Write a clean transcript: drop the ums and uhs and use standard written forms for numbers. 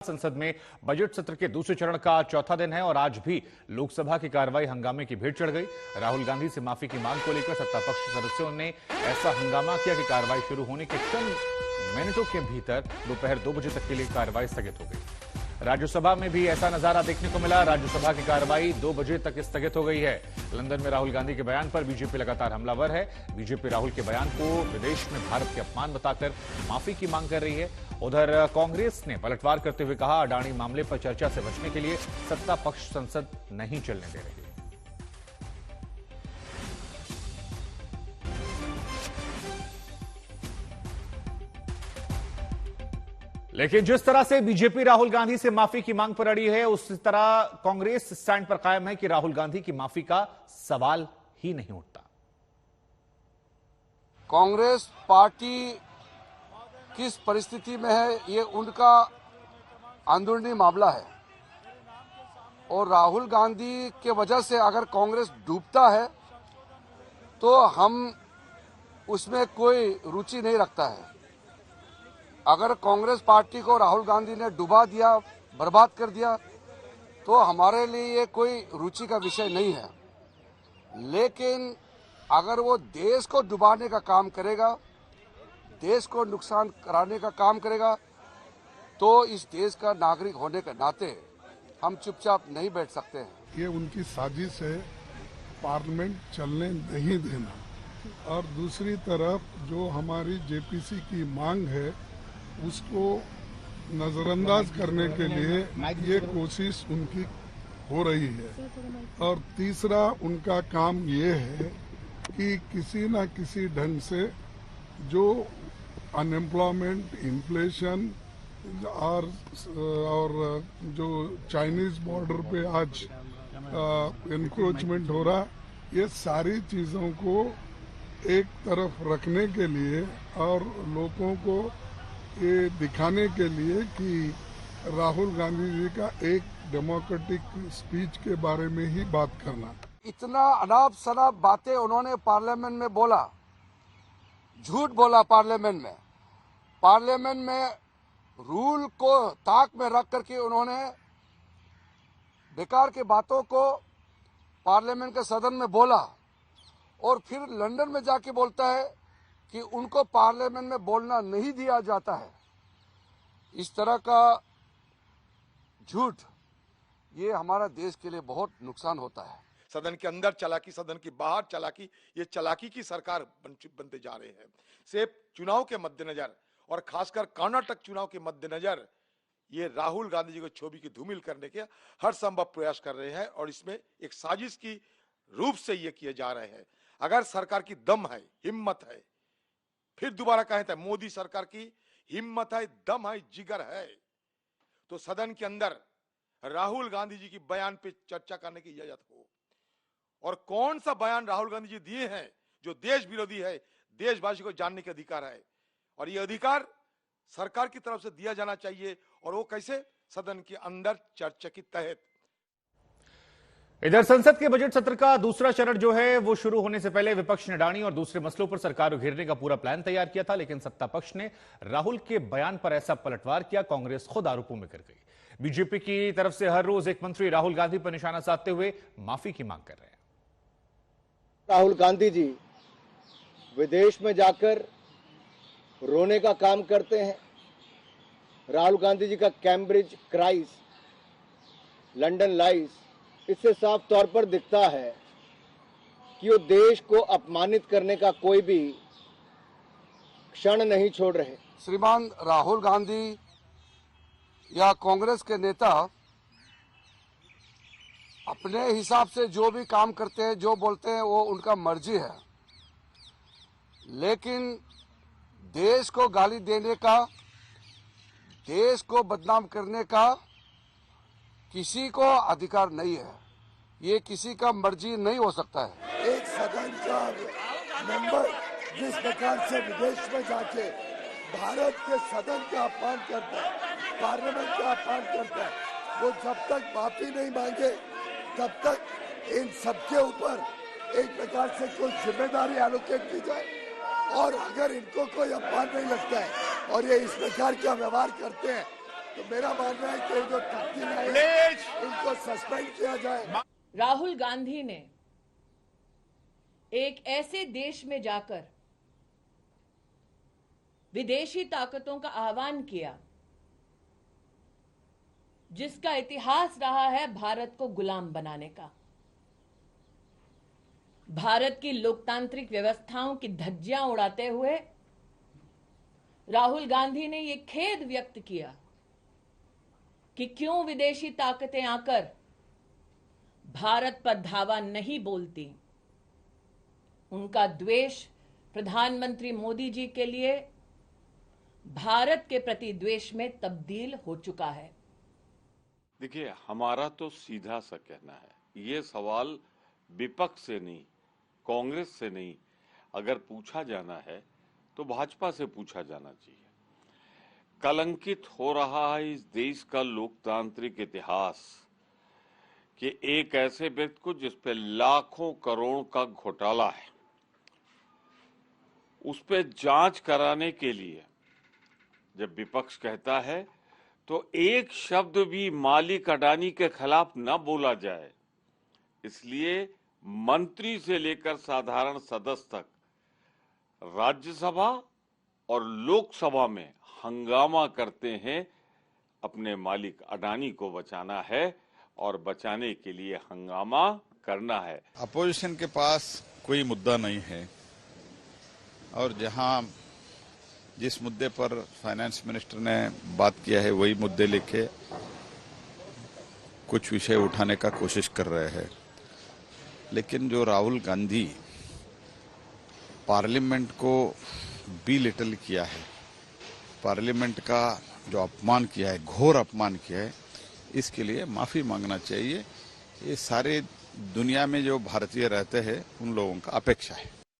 संसद में बजट सत्र के दूसरे चरण का चौथा दिन है और आज भी लोकसभा की कार्रवाई हंगामे की भेंट चढ़ गई। राहुल गांधी से माफी की मांग को लेकर सत्तापक्ष सदस्यों ने ऐसा हंगामा किया कि कार्रवाई शुरू होने के चंद मिनटों के भीतर दोपहर 2 बजे तक के लिए कार्रवाई स्थगित हो गई। राज्यसभा में भी ऐसा नजारा देखने को मिला। राज्यसभा की कार्रवाई 2 बजे तक स्थगित हो गई है। लंदन में राहुल गांधी के बयान पर बीजेपी लगातार हमलावर है। बीजेपी राहुल के बयान को विदेश में भारत के अपमान बताकर माफी की मांग कर रही है। उधर कांग्रेस ने पलटवार करते हुए कहा, अडानी मामले पर चर्चा से बचने के लिए सत्ता पक्ष संसद नहीं चलने दे रही। लेकिन जिस तरह से बीजेपी राहुल गांधी से माफी की मांग पर अड़ी है, उस तरह कांग्रेस स्टैंड पर कायम है कि राहुल गांधी की माफी का सवाल ही नहीं उठता। कांग्रेस पार्टी किस परिस्थिति में है, ये उनका अंदरूनी मामला है और राहुल गांधी के वजह से अगर कांग्रेस डूबता है तो हम उसमें कोई रुचि नहीं रखता है। अगर कांग्रेस पार्टी को राहुल गांधी ने डुबा दिया, बर्बाद कर दिया, तो हमारे लिए ये कोई रुचि का विषय नहीं है। लेकिन अगर वो देश को डुबाने का काम करेगा, देश को नुकसान कराने का काम करेगा, तो इस देश का नागरिक होने के नाते हम चुपचाप नहीं बैठ सकते हैं। ये उनकी साजिश है पार्लियामेंट चलने नहीं देना, और दूसरी तरफ जो हमारी जेपीसी की मांग है उसको नजरअंदाज करने के लिए ये कोशिश उनकी हो रही है। और तीसरा उनका काम ये है कि किसी न किसी ढंग से जो अनएम्प्लॉयमेंट, इन्फ्लेशन और जो चाइनीज बॉर्डर पे आज एनक्रोचमेंट हो रहा, ये सारी चीजों को एक तरफ रखने के लिए और लोगों को ये दिखाने के लिए कि राहुल गांधी जी का एक डेमोक्रेटिक स्पीच के बारे में ही बात करना। इतना अनाप शनाप बातें उन्होंने पार्लियामेंट में बोला, झूठ बोला पार्लियामेंट में। पार्लियामेंट में रूल को ताक में रख करके उन्होंने बेकार की बातों को पार्लियामेंट के सदन में बोला और फिर लंदन में जाके बोलता है कि उनको पार्लियामेंट में बोलना नहीं दिया जाता है। इस तरह का झूठ, ये हमारा देश के लिए बहुत नुकसान होता है। सदन के अंदर चालाकी, सदन के बाहर चालाकी, ये चालाकी की सरकार बनते जा रहे हैं। सिर्फ चुनाव के मद्देनजर और खासकर कर्नाटक चुनाव के मद्देनजर ये राहुल गांधी जी को छवि की धूमिल करने के हर संभव प्रयास कर रहे हैं और इसमें एक साजिश की रूप से ये किए जा रहे हैं। अगर सरकार की दम है, हिम्मत है, फिर दोबारा कहें तो मोदी सरकार की हिम्मत है, दम है, जिगर है, तो सदन के अंदर राहुल गांधी जी की बयान पे चर्चा करने की इजाजत हो। और कौन सा बयान राहुल गांधी जी दिए हैं जो देश विरोधी है, देशवासी को जानने का अधिकार है और ये अधिकार सरकार की तरफ से दिया जाना चाहिए। और वो कैसे? सदन के अंदर चर्चा के तहत। इधर संसद के बजट सत्र का दूसरा चरण जो है वो शुरू होने से पहले विपक्ष ने अडानी और दूसरे मसलों पर सरकार को घेरने का पूरा प्लान तैयार किया था, लेकिन सत्ता पक्ष ने राहुल के बयान पर ऐसा पलटवार किया, कांग्रेस खुद आरोपों में गिर गई। बीजेपी की तरफ से हर रोज एक मंत्री राहुल गांधी पर निशाना साधते हुए माफी की मांग कर रहे हैं। राहुल गांधी जी विदेश में जाकर रोने का काम करते हैं। राहुल गांधी जी का कैम्ब्रिज क्राइस, लंदन लाइज, इससे साफ तौर पर दिखता है कि वो देश को अपमानित करने का कोई भी क्षण नहीं छोड़ रहे। श्रीमान राहुल गांधी या कांग्रेस के नेता अपने हिसाब से जो भी काम करते हैं, जो बोलते हैं, वो उनका मर्जी है। लेकिन देश को गाली देने का, देश को बदनाम करने का किसी को अधिकार नहीं है। ये किसी का मर्जी नहीं हो सकता है। एक सदन का मेंबर जिस प्रकार से विदेश में जाके भारत के सदन का अपमान करता है, पार्लियामेंट का अपमान करता है, वो जब तक माफी नहीं मांगे तब तक इन सबके ऊपर एक प्रकार से कोई जिम्मेदारी एलोकेट की जाए। और अगर इनको कोई अपमान नहीं लगता है और ये इस प्रकार का व्यवहार करते हैं तो मेरा मानना है कि जो तख्ती लाए इनको सस्पेंड किया जाए। राहुल गांधी ने एक ऐसे देश में जाकर विदेशी ताकतों का आह्वान किया जिसका इतिहास रहा है भारत को गुलाम बनाने का। भारत की लोकतांत्रिक व्यवस्थाओं की धज्जियां उड़ाते हुए राहुल गांधी ने यह खेद व्यक्त किया कि क्यों विदेशी ताकतें आकर भारत पर धावा नहीं बोलती। उनका द्वेष प्रधानमंत्री मोदी जी के लिए भारत के प्रति द्वेष में तब्दील हो चुका है। देखिए, हमारा तो सीधा सा कहना है, ये सवाल विपक्ष से नहीं, कांग्रेस से नहीं, अगर पूछा जाना है तो भाजपा से पूछा जाना चाहिए। कलंकित हो रहा है इस देश का लोकतांत्रिक इतिहास कि एक ऐसे व्यक्ति को जिस पे लाखों करोड़ का घोटाला है, उस पे जांच कराने के लिए जब विपक्ष कहता है तो एक शब्द भी मालिक अडानी के खिलाफ न बोला जाए, इसलिए मंत्री से लेकर साधारण सदस्य तक राज्यसभा और लोकसभा में हंगामा करते हैं। अपने मालिक अडानी को बचाना है और बचाने के लिए हंगामा करना है। अपोजिशन के पास कोई मुद्दा नहीं है और जहां जिस मुद्दे पर फाइनेंस मिनिस्टर ने बात किया है वही मुद्दे लेके कुछ विषय उठाने का कोशिश कर रहे हैं। लेकिन जो राहुल गांधी पार्लियामेंट को बिलिटल किया है, पार्लियामेंट का जो अपमान किया है, घोर अपमान किया है, इसके लिए माफी मांगना चाहिए। ये सारे दुनिया में जो भारतीय रहते हैं उन लोगों का अपेक्षा है।